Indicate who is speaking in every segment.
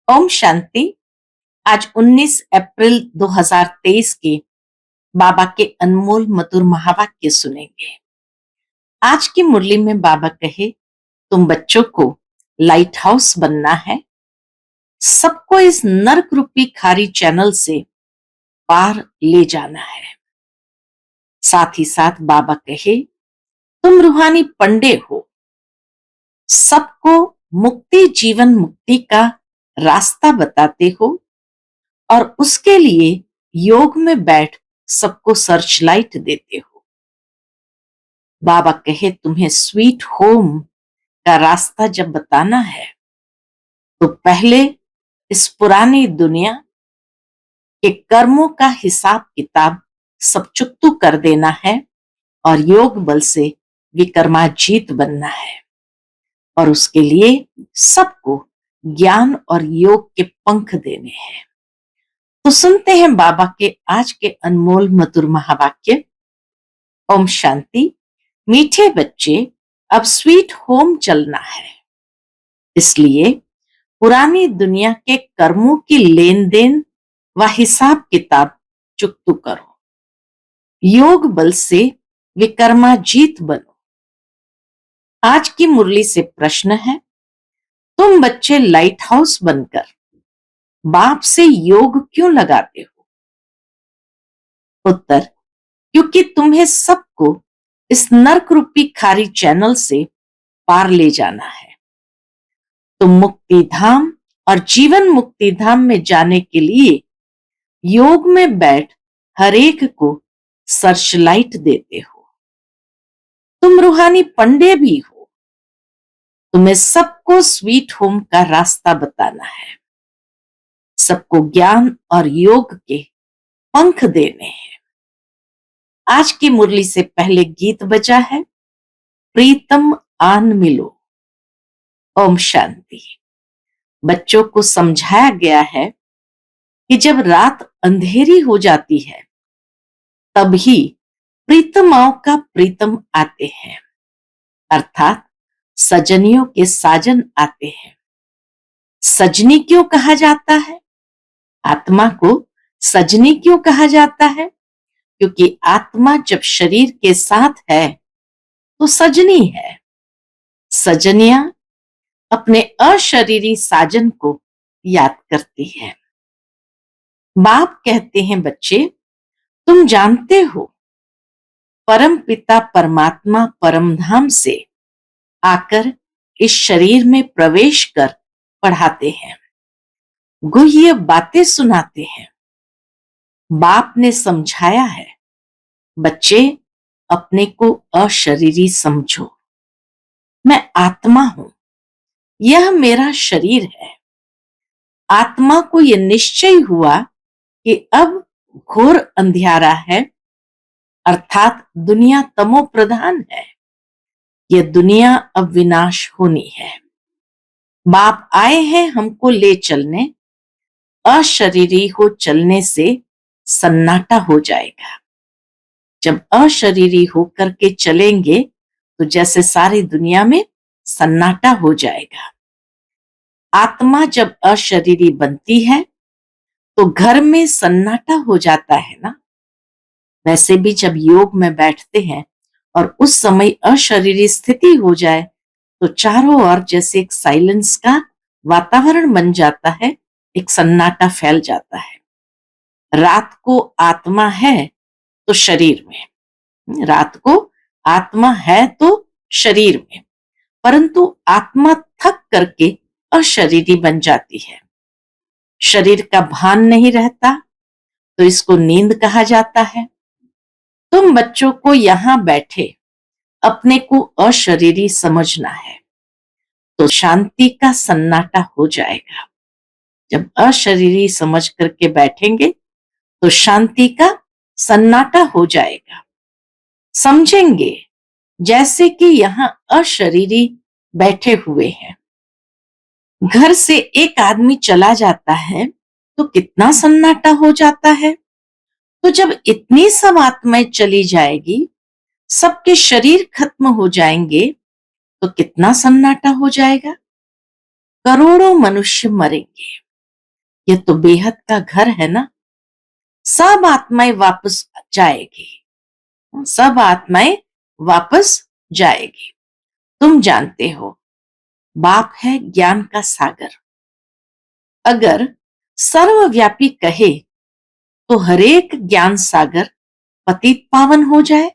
Speaker 1: ओम शांति। आज 19 अप्रैल 2023 के बाबा के अनमोल मधुर महावाक्य सुनेंगे। आज की मुरली में बाबा कहे, तुम बच्चों को लाइट हाउस बनना है, सबको इस नर्क रूपी खारी चैनल से पार ले जाना है। साथ ही साथ बाबा कहे, तुम रूहानी पंडे हो, सबको मुक्ति जीवन मुक्ति का रास्ता बताते हो और उसके लिए योग में बैठ सबको सर्च लाइट देते हो। बाबा कहे, तुम्हें स्वीट होम का रास्ता जब बताना है तो पहले इस पुरानी दुनिया के कर्मों का हिसाब किताब सब चुकतू कर देना है और योग बल से विकर्माजीत बनना है और उसके लिए सबको ज्ञान और योग के पंख देने हैं। तो सुनते हैं बाबा के आज के अनमोल मधुर महावाक्य। ओम शांति। मीठे बच्चे, अब स्वीट होम चलना है, इसलिए पुरानी दुनिया के कर्मों की लेन देन व हिसाब किताब चुकतू करो, योग बल से विकर्माजीत बनो। आज की मुरली से प्रश्न है, तुम बच्चे लाइट हाउस बनकर बाप से योग क्यों लगाते हो? उत्तर, क्योंकि तुम्हें सबको इस नर्क रूपी खारी चैनल से पार ले जाना है। तुम मुक्ति धाम और जीवन मुक्ति धाम में जाने के लिए योग में बैठ हर एक को सर्च लाइट देते हो। तुम रूहानी पंडे भी हो, तुम्हें सबको स्वीट होम का रास्ता बताना है, सबको ज्ञान और योग के पंख देने हैं। आज की मुरली से पहले गीत बजा है, प्रीतम आन मिलो। ओम शांति। बच्चों को समझाया गया है कि जब रात अंधेरी हो जाती है तभी प्रीतमाओं का प्रीतम आते हैं, अर्थात सजनियों के साजन आते हैं। सजनी क्यों कहा जाता है? आत्मा को सजनी क्यों कहा जाता है? क्योंकि आत्मा जब शरीर के साथ है तो सजनी है। सजनियां अपने अशरीरी साजन को याद करती है। बाप कहते हैं, बच्चे तुम जानते हो परम पिता परमात्मा परम धाम से आकर इस शरीर में प्रवेश कर पढ़ाते हैं, गुह्य बातें सुनाते हैं। बाप ने समझाया है, बच्चे अपने को अशरीरी समझो, मैं आत्मा हूं, यह मेरा शरीर है। आत्मा को यह निश्चय हुआ कि अब घोर अंधियारा है, अर्थात दुनिया तमो प्रधान है, यह दुनिया अब विनाश होनी है। बाप आए हैं हमको ले चलने, अशरीरी हो चलने से सन्नाटा हो जाएगा। जब अशरीरी होकर के चलेंगे तो जैसे सारी दुनिया में सन्नाटा हो जाएगा। आत्मा जब अशरीरी बनती है तो घर में सन्नाटा हो जाता है ना। वैसे भी जब योग में बैठते हैं और उस समय अशरीरी स्थिति हो जाए तो चारों ओर जैसे एक साइलेंस का वातावरण बन जाता है, एक सन्नाटा फैल जाता है। रात को आत्मा है तो शरीर में, रात को आत्मा है तो शरीर में, परंतु आत्मा थक करके अशरीरी बन जाती है। शरीर का भान नहीं रहता तो इसको नींद कहा जाता है। तुम बच्चों को यहां बैठे अपने को अशरीरी समझना है तो शांति का सन्नाटा हो जाएगा। जब अशरीरी समझ करके बैठेंगे तो शांति का सन्नाटा हो जाएगा। समझेंगे जैसे कि यहां अशरीरी बैठे हुए हैं। घर से एक आदमी चला जाता है तो कितना सन्नाटा हो जाता है। तो जब इतनी सब आत्माएं चली जाएगी, सबके शरीर खत्म हो जाएंगे तो कितना सन्नाटा हो जाएगा। करोड़ों मनुष्य मरेंगे, ये तो बेहद का घर है ना, सब आत्माएं वापस जाएगी, सब आत्माएं वापस जाएगी। तुम जानते हो, बाप है ज्ञान का सागर। अगर सर्वव्यापी कहे तो हरेक ज्ञान सागर पतित पावन हो जाए,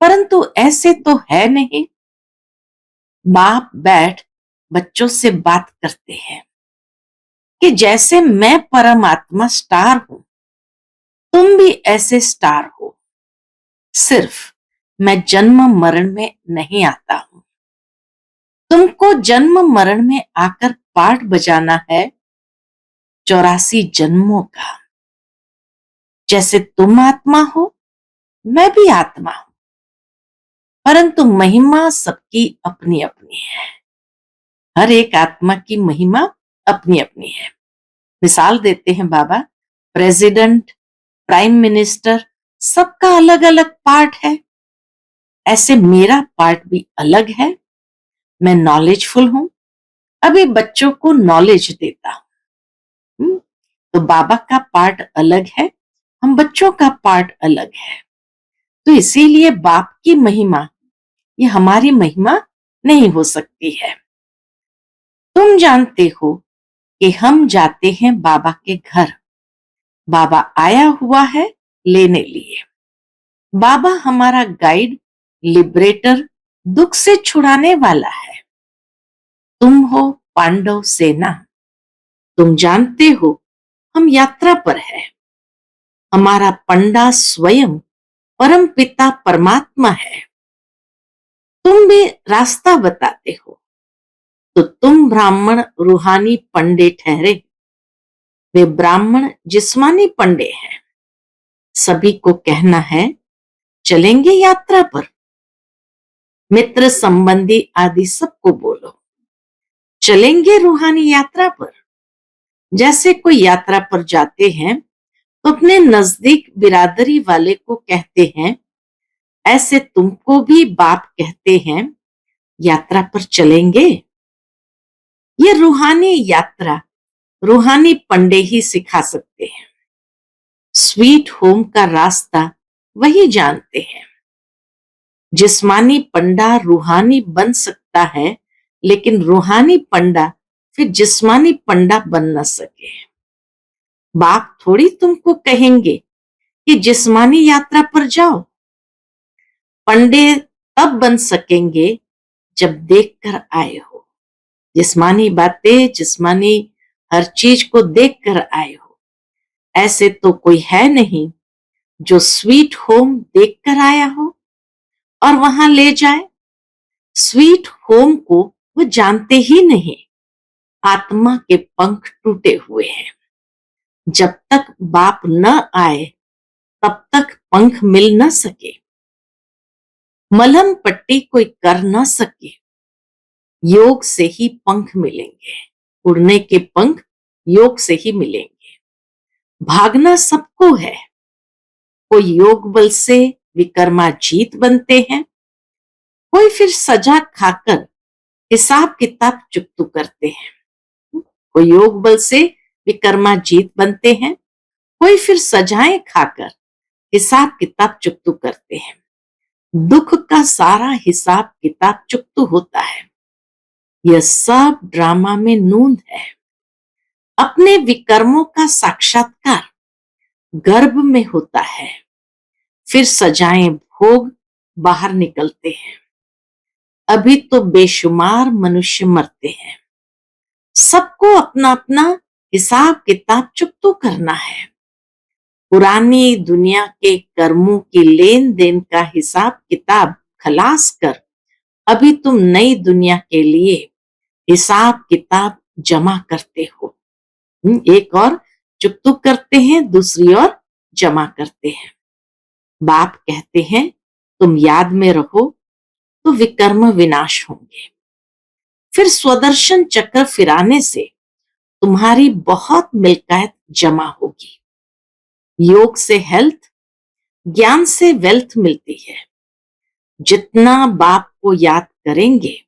Speaker 1: परंतु ऐसे तो है नहीं। बाप बैठ बच्चों से बात करते हैं कि जैसे मैं परमात्मा स्टार हूं, तुम भी ऐसे स्टार हो। सिर्फ मैं जन्म मरण में नहीं आता हूं। तुमको जन्म मरण में आकर पाठ बजाना है 84 जन्मों का। जैसे तुम आत्मा हो, मैं भी आत्मा हूं, परंतु महिमा सबकी अपनी अपनी है। हर एक आत्मा की महिमा अपनी अपनी है। मिसाल देते हैं बाबा, प्रेसिडेंट, प्राइम मिनिस्टर, सबका अलग अलग पार्ट है। ऐसे मेरा पार्ट भी अलग है। मैं नॉलेजफुल हूं, अभी बच्चों को नॉलेज देता हूं। तो बाबा का पार्ट अलग है, हम बच्चों का पार्ट अलग है। तो इसीलिए बाप की महिमा ये हमारी महिमा नहीं हो सकती है। तुम जानते हो कि हम जाते हैं बाबा के घर। बाबा आया हुआ है लेने लिए। बाबा हमारा गाइड, लिबरेटर, दुख से छुड़ाने वाला है। तुम हो पांडव सेना। तुम जानते हो हम यात्रा पर है। हमारा पंडा स्वयं परम पिता परमात्मा है। तुम भी रास्ता बताते हो, तो तुम ब्राह्मण रूहानी पंडे ठहरे। वे ब्राह्मण जिस्मानी पंडे हैं। सभी को कहना है चलेंगे यात्रा पर। मित्र संबंधी आदि सबको बोलो चलेंगे रूहानी यात्रा पर। जैसे कोई यात्रा पर जाते हैं तो अपने नजदीक बिरादरी वाले को कहते हैं, ऐसे तुमको भी बाप कहते हैं यात्रा पर चलेंगे। ये रूहानी यात्रा रूहानी पंडे ही सिखा सकते हैं। स्वीट होम का रास्ता वही जानते हैं। जिस्मानी पंडा रूहानी बन सकता है, लेकिन रूहानी पंडा फिर जिस्मानी पंडा बन न सके। बाप थोड़ी तुमको कहेंगे कि जिस्मानी यात्रा पर जाओ। पंडे तब बन सकेंगे जब देख कर आए हो। जिस्मानी बातें, जिस्मानी हर चीज को देख कर आए हो। ऐसे तो कोई है नहीं जो स्वीट होम देख कर आया हो और वहां ले जाए। स्वीट होम को वो जानते ही नहीं। आत्मा के पंख टूटे हुए हैं। जब तक बाप न आए तब तक पंख मिल न सके। मलहम पट्टी कोई कर न सके। योग से ही पंख मिलेंगे। उड़ने के पंख योग से ही मिलेंगे। भागना सबको है। कोई योग बल से विकर्माजीत बनते हैं, कोई फिर सजा खाकर हिसाब किताब चुकतू करते हैं। कोई योग बल से विकर्माजीत बनते हैं, कोई फिर सजाएं खाकर हिसाब किताब चुकतू करते हैं। दुख का सारा हिसाब किताब चुकतू होता है। यह सब ड्रामा में नूंद है। अपने विकर्मों का साक्षात्कार गर्भ में होता है, फिर सजाएं भोग बाहर निकलते हैं। अभी तो बेशुमार मनुष्य मरते हैं। सबको अपना अपना हिसाब किताब चुकतू करना है। पुरानी दुनिया के कर्मों की लेन देन का हिसाब किताब खलास कर अभी तुम नई दुनिया के लिए हिसाब किताब जमा करते हो। एक और चुकतू करते हैं, दूसरी ओर जमा करते हैं। बाप कहते हैं तुम याद में रहो तो विकर्म विनाश होंगे। फिर स्वदर्शन चक्र फिराने से तुम्हारी बहुत मिल्कियत जमा होगी। योग से हेल्थ, ज्ञान से वेल्थ मिलती है। जितना बाप को याद करेंगे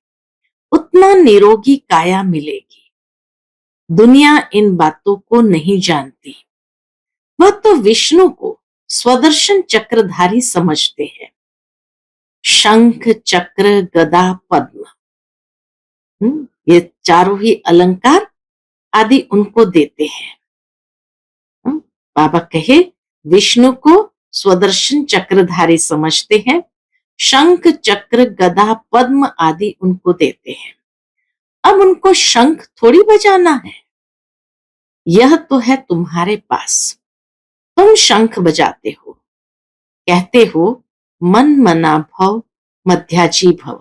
Speaker 1: उतना निरोगी काया मिलेगी। दुनिया इन बातों को नहीं जानती। वह तो विष्णु को स्वदर्शन चक्रधारी समझते हैं। शंख, चक्र, गदा, पद्म, ये चारों ही अलंकार आदि उनको देते हैं। बाबा कहे विष्णु को स्वदर्शन चक्रधारी समझते हैं, शंख, चक्र, गदा, पद्म आदि उनको देते हैं। अब उनको शंख थोड़ी बजाना है, यह तो है तुम्हारे पास। तुम शंख बजाते हो, कहते हो मन मना भव मध्याजी भव।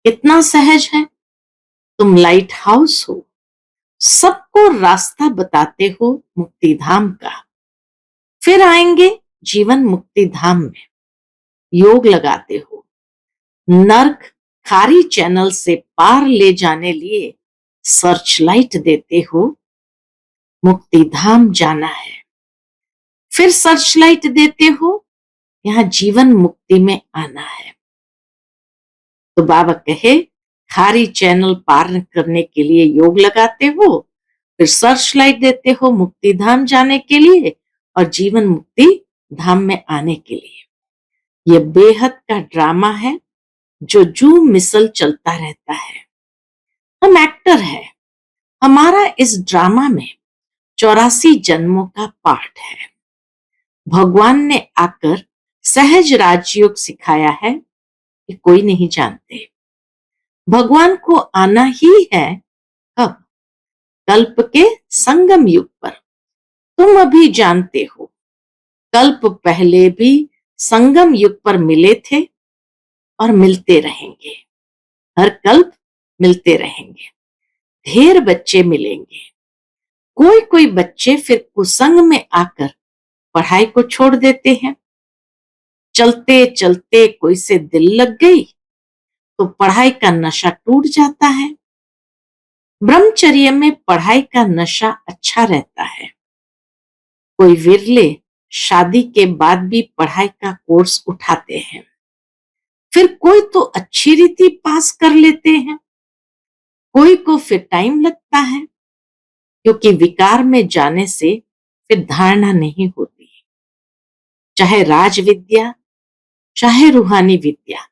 Speaker 1: कितना सहज है। तुम लाइट हाउस हो, सबको रास्ता बताते हो मुक्ति धाम का। फिर आएंगे जीवन मुक्ति धाम में, योग लगाते हो, नर्क खारी चैनल से पार ले जाने लिए सर्च लाइट देते हो। मुक्ति धाम जाना है, फिर सर्च लाइट देते हो, यहाँ जीवन मुक्ति में आना है। तो बाबा कहे खारी चैनल पार करने के लिए योग लगाते हो, फिर सर्च लाइट देते हो मुक्ति धाम जाने के लिए और जीवन मुक्ति धाम में आने के लिए। यह बेहद का ड्रामा है जो जू मिसल चलता रहता है। हम एक्टर हैं, हमारा इस ड्रामा में 84 जन्मों का पाठ है। भगवान ने आकर सहज राजयोग सिखाया है कि कोई नहीं जानते। भगवान को आना ही है कब? कल्प के संगम युग पर। तुम अभी जानते हो, कल्प पहले भी संगम युग पर मिले थे और मिलते रहेंगे। हर कल्प मिलते रहेंगे, ढेर बच्चे मिलेंगे। कोई कोई बच्चे फिर कुसंग में आकर पढ़ाई को छोड़ देते हैं। चलते चलते कोई से दिल लग गई तो पढ़ाई का नशा टूट जाता है। ब्रह्मचर्य में पढ़ाई का नशा अच्छा रहता है। कोई विरले शादी के बाद भी पढ़ाई का कोर्स उठाते हैं। फिर कोई तो अच्छी रीति पास कर लेते हैं, कोई को फिर टाइम लगता है, क्योंकि विकार में जाने से फिर धारणा नहीं होती। चाहे राज विद्या चाहे रूहानी विद्या,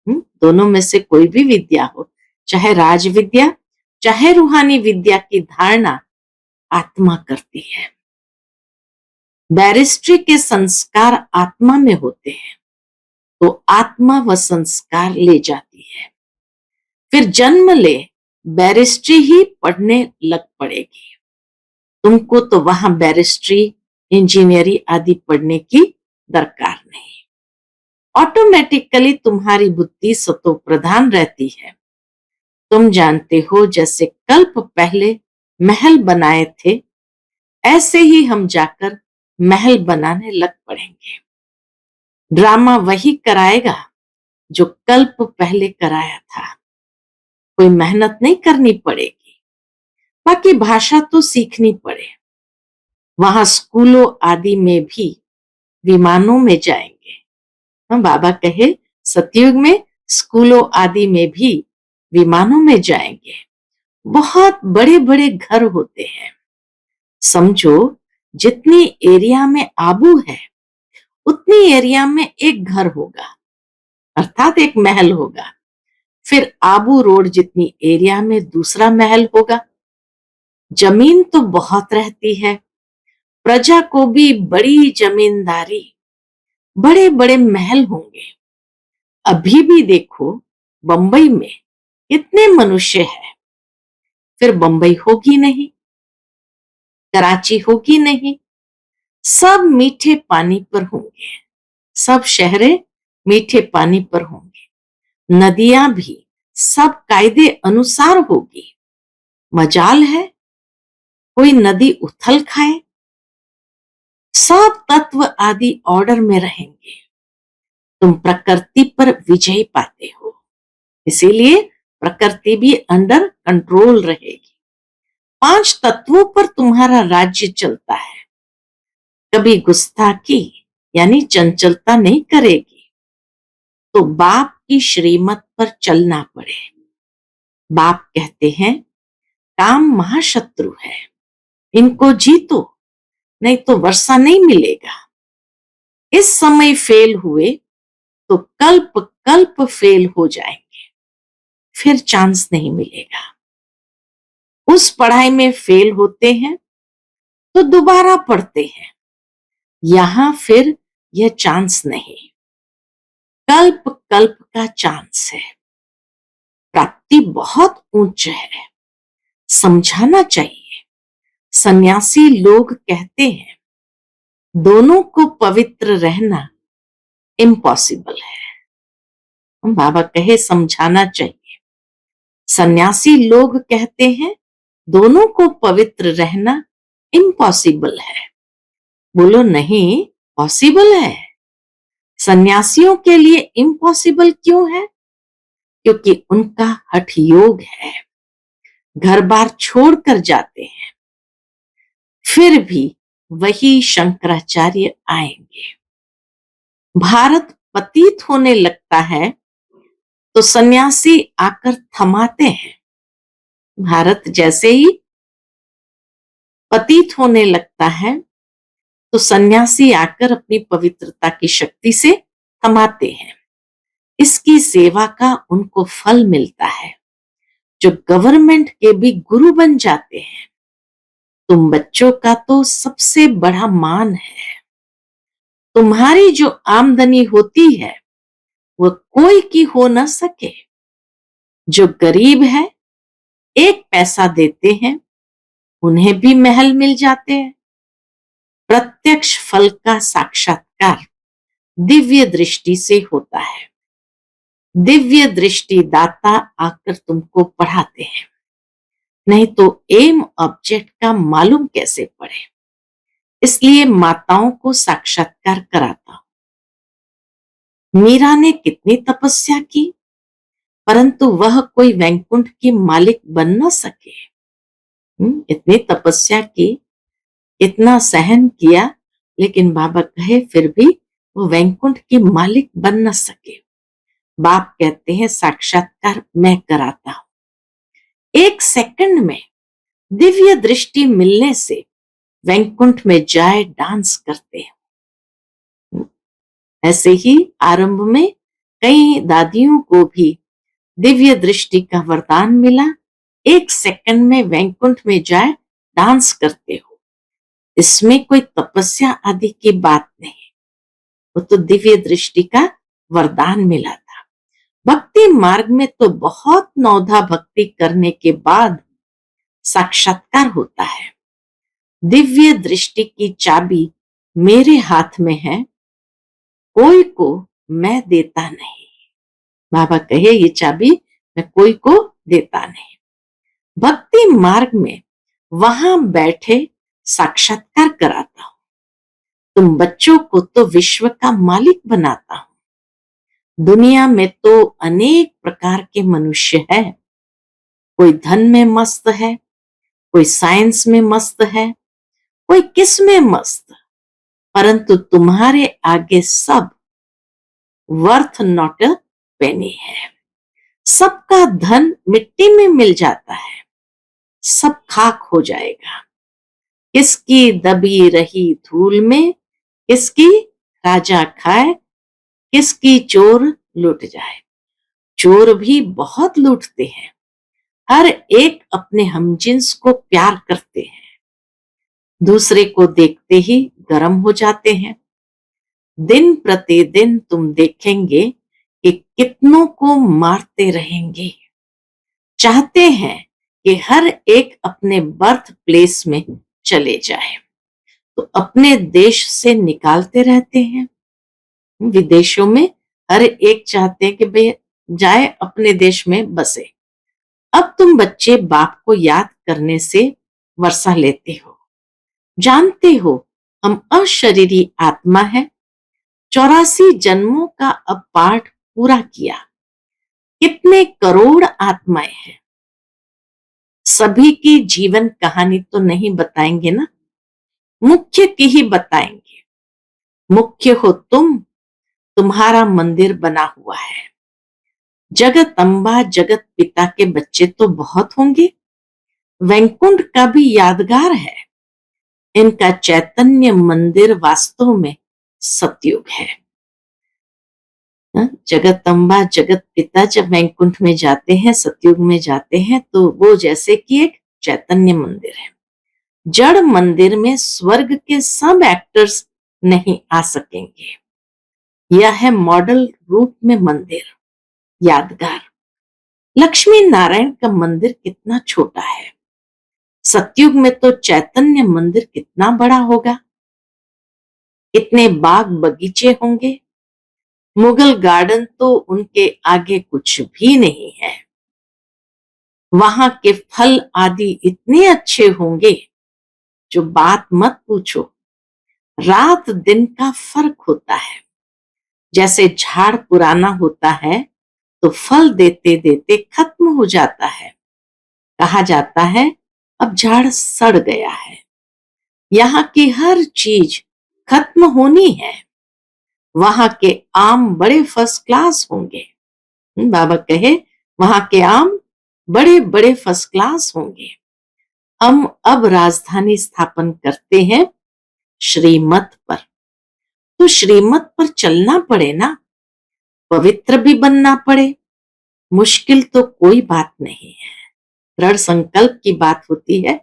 Speaker 1: दोनों में से कोई भी विद्या हो, चाहे राज विद्या चाहे रूहानी विद्या की धारणा आत्मा करती है। बैरिस्ट्री के संस्कार आत्मा में होते हैं, तो आत्मा वह संस्कार ले जाती है। फिर जन्म ले बैरिस्ट्री ही पढ़ने लग पड़ेगी। तुमको तो वहां बैरिस्ट्री, इंजीनियरिंग आदि पढ़ने की दरकार नहीं। ऑटोमेटिकली तुम्हारी बुद्धि सतो प्रधान रहती है। तुम जानते हो जैसे कल्प पहले महल बनाए थे, ऐसे ही हम जाकर महल बनाने लग पड़ेंगे। ड्रामा वही कराएगा जो कल्प पहले कराया था। कोई मेहनत नहीं करनी पड़ेगी, बाकी भाषा तो सीखनी पड़े। वहां स्कूलों आदि में भी विमानों में जाएंगे। बाबा कहे सतयुग में स्कूलों आदि में भी विमानों में जाएंगे। बहुत बड़े बड़े घर होते हैं। समझो जितनी एरिया में आबू है उतनी एरिया में एक घर होगा, अर्थात एक महल होगा। फिर आबू रोड जितनी एरिया में दूसरा महल होगा। जमीन तो बहुत रहती है, प्रजा को भी बड़ी जमींदारी, बड़े बड़े महल होंगे। अभी भी देखो बंबई में इतने मनुष्य हैं, फिर बंबई होगी नहीं, कराची होगी नहीं, सब मीठे पानी पर होंगे। सब शहरें मीठे पानी पर होंगे। नदियां भी सब कायदे अनुसार होगी। मजाल है कोई नदी उथल खाए। सब तत्व आदि ऑर्डर में रहेंगे। तुम प्रकृति पर विजय पाते हो, इसीलिए प्रकृति भी अंडर कंट्रोल रहेगी। 5 तत्वों पर तुम्हारा राज्य चलता है। कभी गुस्ताखी यानी चंचलता नहीं करेगी तो बाप की श्रीमत पर चलना पड़े। बाप कहते हैं काम महाशत्रु है, इनको जीतो, नहीं तो वर्षा नहीं मिलेगा। इस समय फेल हुए तो कल्प कल्प फेल हो जाएंगे, फिर चांस नहीं मिलेगा। उस पढ़ाई में फेल होते हैं तो दोबारा पढ़ते हैं, यहां फिर यह चांस नहीं, कल्प कल्प का चांस है। प्राप्ति बहुत उच्च है, समझाना चाहिए। सन्यासी लोग कहते हैं दोनों को पवित्र रहना इम्पॉसिबल है। बाबा कहे समझाना चाहिए। सन्यासी लोग कहते हैं दोनों को पवित्र रहना इम्पॉसिबल है। बोलो नहीं, पॉसिबल है। सन्यासियों के लिए इम्पॉसिबल क्यों है? क्योंकि उनका हठ योग है, घर बार छोड़कर जाते हैं, फिर भी वही शंकराचार्य आएंगे। भारत पतित होने लगता है तो सन्यासी आकर थमाते हैं। भारत जैसे ही पतित होने लगता है तो सन्यासी आकर अपनी पवित्रता की शक्ति से थमाते हैं। इसकी सेवा का उनको फल मिलता है, जो गवर्नमेंट के भी गुरु बन जाते हैं। तुम बच्चों का तो सबसे बड़ा मान है। तुम्हारी जो आमदनी होती है वो कोई की हो न सके। जो गरीब है, एक पैसा देते हैं, उन्हें भी महल मिल जाते हैं। प्रत्यक्ष फल का साक्षात्कार दिव्य दृष्टि से होता है। दिव्य दृष्टि दाता आकर तुमको पढ़ाते हैं, नहीं तो एम ऑब्जेक्ट का मालूम कैसे पड़े। इसलिए माताओं को साक्षात्कार कराता हूं। मीरा ने कितनी तपस्या की, परंतु वह कोई वैकुंठ की मालिक बन न सके। इतनी तपस्या की, इतना सहन किया, लेकिन बाबा कहे फिर भी वो वैकुंठ की मालिक बन न सके। बाप कहते हैं साक्षात्कार मैं कराता हूं। एक सेकंड में दिव्य दृष्टि मिलने से वैकुंठ में जाए डांस करते हैं। ऐसे ही आरंभ में कई दादियों को भी दिव्य दृष्टि का वरदान मिला। एक सेकंड में वैकुंठ में जाए डांस करते हो। इसमें कोई तपस्या आदि की बात नहीं, वो तो दिव्य दृष्टि का वरदान मिला था। भक्ति मार्ग में तो बहुत नौधा भक्ति करने के बाद साक्षात्कार होता है। दिव्य दृष्टि की चाबी मेरे हाथ में है, कोई को मैं देता नहीं। बाबा कहे ये चाबी मैं कोई को देता नहीं। भक्ति मार्ग में वहां बैठे साक्षात्कार कराता हूं। तुम बच्चों को तो विश्व का मालिक बनाता हूं। दुनिया में तो अनेक प्रकार के मनुष्य है। कोई धन में मस्त है, कोई साइंस में मस्त है, कोई किस में मस्त, परंतु तुम्हारे आगे सब वर्थ नॉट अ पेनी है। सबका धन मिट्टी में मिल जाता है, सब खाक हो जाएगा। किसकी दबी रही धूल में, किसकी राजा खाए, किसकी चोर लूट जाए। चोर भी बहुत लूटते हैं, हर एक अपने हमजिन्स को प्यार करते हैं, दूसरे को देखते ही गर्म हो जाते हैं। दिन प्रतिदिन तुम देखेंगे कि कितनों को मारते रहेंगे। चाहते हैं कि हर एक अपने बर्थ प्लेस में चले जाए, तो अपने देश से निकालते रहते हैं। विदेशों में हर एक चाहते हैं कि भाई जाए अपने देश में बसे। अब तुम बच्चे बाप को याद करने से वर्षा लेते हो, जानते हो हम अशरीरी आत्मा है। 84 जन्मों का अब पाठ पूरा किया। कितने करोड़ आत्माएं हैं। सभी की जीवन कहानी तो नहीं बताएंगे ना, मुख्य की ही बताएंगे। मुख्य हो तुम, तुम्हारा मंदिर बना हुआ है। जगत अम्बा जगत पिता के बच्चे तो बहुत होंगे, वैकुंठ का भी यादगार है। इनका चैतन्य मंदिर वास्तव में सतयुग है। जगदम्बा जगत पिता जब वैकुंठ में जाते हैं, सतयुग में जाते हैं, तो वो जैसे कि एक चैतन्य मंदिर है। जड़ मंदिर में स्वर्ग के सब एक्टर्स नहीं आ सकेंगे। यह है मॉडल रूप में मंदिर, यादगार। लक्ष्मी नारायण का मंदिर कितना छोटा है। सतयुग में तो चैतन्य मंदिर कितना बड़ा होगा। इतने बाग बगीचे होंगे। मुगल गार्डन तो उनके आगे कुछ भी नहीं है। वहां के फल आदि इतने अच्छे होंगे जो बात मत पूछो। रात दिन का फर्क होता है। जैसे झाड़ पुराना होता है तो फल देते देते खत्म हो जाता है। कहा जाता है अब झाड़ सड़ गया है। यहाँ की हर चीज खत्म होनी है। वहां के आम बड़े फर्स्ट क्लास होंगे। बाबा कहे वहां के आम बड़े बड़े फर्स्ट क्लास होंगे। हम अब राजधानी स्थापन करते हैं श्रीमत पर। तो श्रीमत पर चलना पड़े ना, पवित्र भी बनना पड़े। मुश्किल तो कोई बात नहीं है। दृढ़ संकल्प की बात होती है,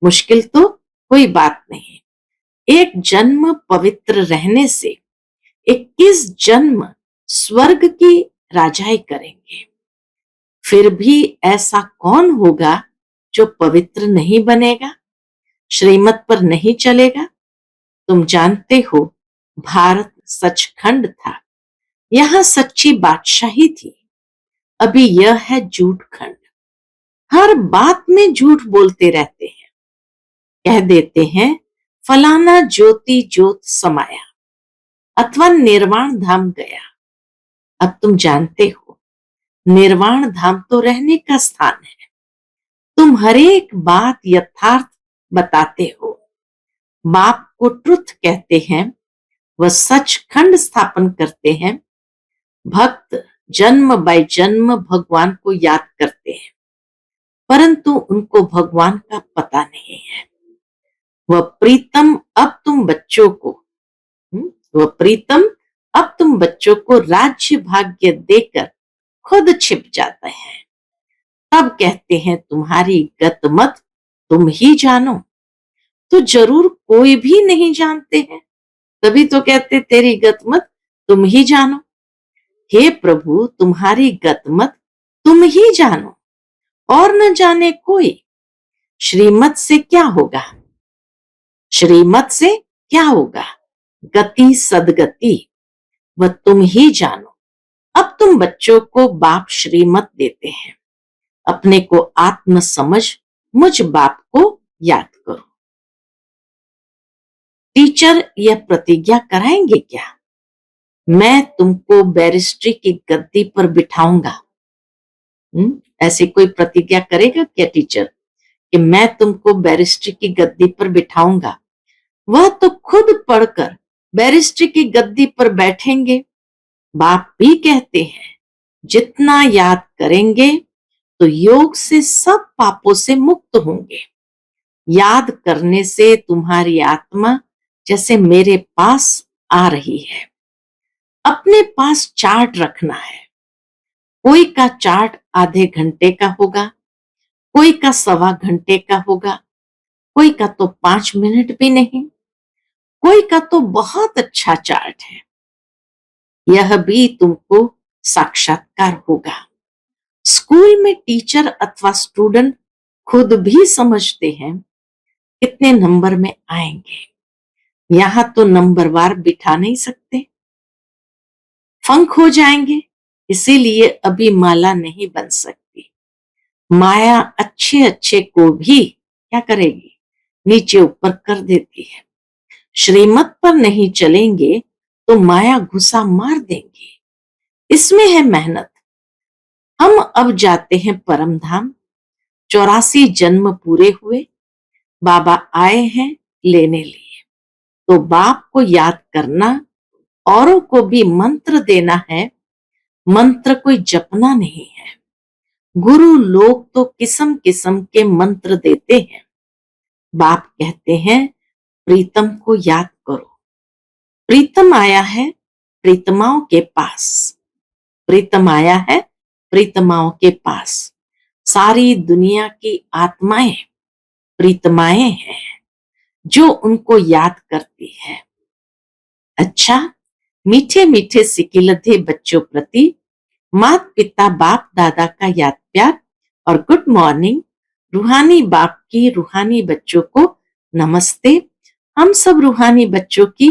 Speaker 1: मुश्किल तो कोई बात नहीं। एक जन्म पवित्र रहने से 21 जन्म स्वर्ग की राजाई करेंगे। फिर भी ऐसा कौन होगा जो पवित्र नहीं बनेगा, श्रीमत पर नहीं चलेगा। तुम जानते हो भारत सचखंड था, यहाँ सच्ची बादशाही थी। अभी यह है झूठ खंड। हर बात में झूठ बोलते रहते हैं। कह देते हैं फलाना ज्योति ज्योत समाया अथवा निर्वाण धाम गया। अब तुम जानते हो निर्वाण धाम तो रहने का स्थान है। तुम हर एक बात यथार्थ बताते हो। बाप को ट्रुथ कहते हैं, वह सचखंड स्थापन करते हैं। भक्त जन्म बाय जन्म भगवान को याद करते हैं, परंतु उनको भगवान का पता नहीं है। वह प्रीतम अब तुम बच्चों को वह प्रीतम अब तुम बच्चों को राज्य भाग्य देकर खुद छिप जाते हैं। तब कहते हैं तुम्हारी गत मत तुम ही जानो। तो जरूर कोई भी नहीं जानते हैं, तभी तो कहते तेरी गत मत तुम ही जानो। हे प्रभु तुम्हारी गत मत तुम ही जानो और न जाने कोई। श्रीमत से क्या होगा, श्रीमत से क्या होगा। गति सदगति वह तुम ही जानो। अब तुम बच्चों को बाप श्रीमत देते हैं। अपने को आत्म समझ मुझ बाप को याद करो। टीचर यह प्रतिज्ञा कराएंगे क्या, मैं तुमको बैरिस्ट्री की गद्दी पर बिठाऊंगा। ऐसी कोई प्रतिज्ञा करेगा क्या टीचर कि मैं तुमको बैरिस्ट्री की गद्दी पर बिठाऊंगा। वह तो खुद पढ़कर बैरिस्ट्री की गद्दी पर बैठेंगे। बाप भी कहते हैं जितना याद करेंगे तो योग से सब पापों से मुक्त होंगे। याद करने से तुम्हारी आत्मा जैसे मेरे पास आ रही है। अपने पास चार्ट रखना है। कोई का चार्ट आधे घंटे का होगा, कोई का 1.25 घंटे का होगा, कोई का तो 5 मिनट भी नहीं, कोई का तो बहुत अच्छा चार्ट है। यह भी तुमको साक्षात्कार होगा। स्कूल में टीचर अथवा स्टूडेंट खुद भी समझते हैं कितने नंबर में आएंगे। यहां तो नंबरवार बिठा नहीं सकते, फंक हो जाएंगे। इसीलिए अभी माला नहीं बन सकती। माया अच्छे अच्छे को भी क्या करेगी, नीचे ऊपर कर देती है। श्रीमत पर नहीं चलेंगे तो माया घुसा मार देंगी। इसमें है मेहनत। हम अब जाते हैं परम धाम। 84 जन्म पूरे हुए, बाबा आए हैं लेने लिए। तो बाप को याद करना, औरों को भी मंत्र देना है। मंत्र कोई जपना नहीं है, गुरु लोग तो किस्म किस्म के मंत्र देते हैं। बाप कहते हैं प्रीतम को याद करो। प्रीतम आया है प्रीतमाओं के पास। प्रीतम आया है प्रीतमाओं के पास। सारी दुनिया की आत्माएं प्रीतमाएं हैं जो उनको याद करती है। अच्छा, मीठे मीठे सिकिलधे बच्चों प्रति माता पिता बाप दादा का याद प्यार और गुड मॉर्निंग। रूहानी बाप की रूहानी बच्चों को नमस्ते। हम सब रूहानी बच्चों की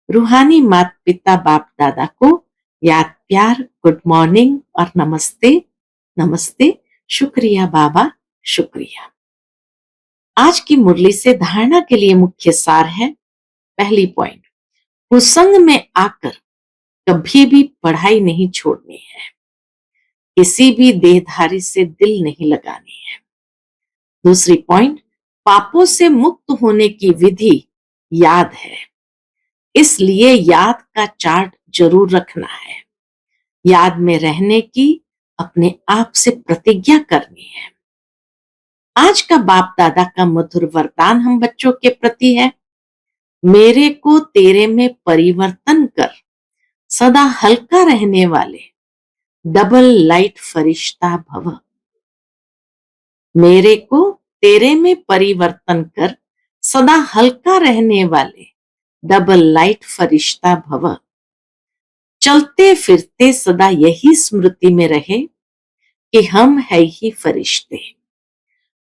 Speaker 1: रूहानी माता पिता बाप दादा को याद प्यार, गुड मॉर्निंग और नमस्ते। नमस्ते। शुक्रिया बाबा, शुक्रिया। आज की मुरली से धारणा के लिए मुख्य सार है। पहली पॉइंट, कुसंग में आकर कभी भी पढ़ाई नहीं छोड़नी है। किसी भी देहधारी से दिल नहीं लगानी है। दूसरी पॉइंट, पापों से मुक्त होने की विधि याद है, इसलिए याद का चार्ट जरूर रखना है। याद में रहने की अपने आप से प्रतिज्ञा करनी है। आज का बाप दादा का मधुर वरदान हम बच्चों के प्रति है, मेरे को तेरे में परिवर्तन कर सदा हल्का रहने वाले डबल लाइट फरिश्ता भव। मेरे को तेरे में परिवर्तन कर सदा हल्का रहने वाले डबल लाइट फरिश्ता भव। चलते फिरते सदा यही स्मृति में रहे कि हम है ही फरिश्ते।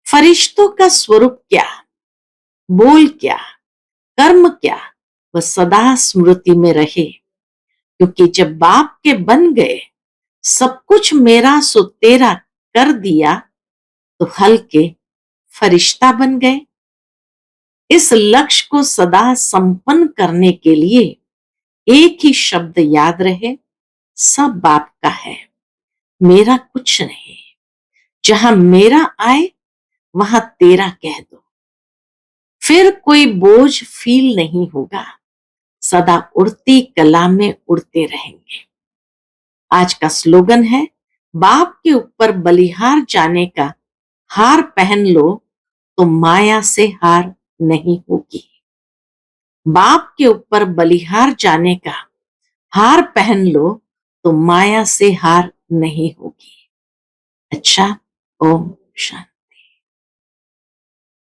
Speaker 1: फरिश्तों का स्वरूप क्या, बोल क्या, कर्म क्या, वह सदा स्मृति में रहे। क्योंकि जब बाप के बन गए, सब कुछ मेरा सो तेरा कर दिया, तो हल्के फरिश्ता बन गए। इस लक्ष्य को सदा संपन्न करने के लिए एक ही शब्द याद रहे, सब बाप का है, मेरा कुछ नहीं। जहां मेरा आए वहां तेरा कह दो, फिर कोई बोझ फील नहीं होगा। सदा उड़ती कला में उड़ते रहेंगे। आज का स्लोगन है, बाप के ऊपर बलिहार जाने का हार पहन लो तो माया से हार नहीं होगी। बाप के ऊपर बलिहार जाने का हार पहन लो तो माया से हार नहीं होगी। अच्छा, ओम शांति।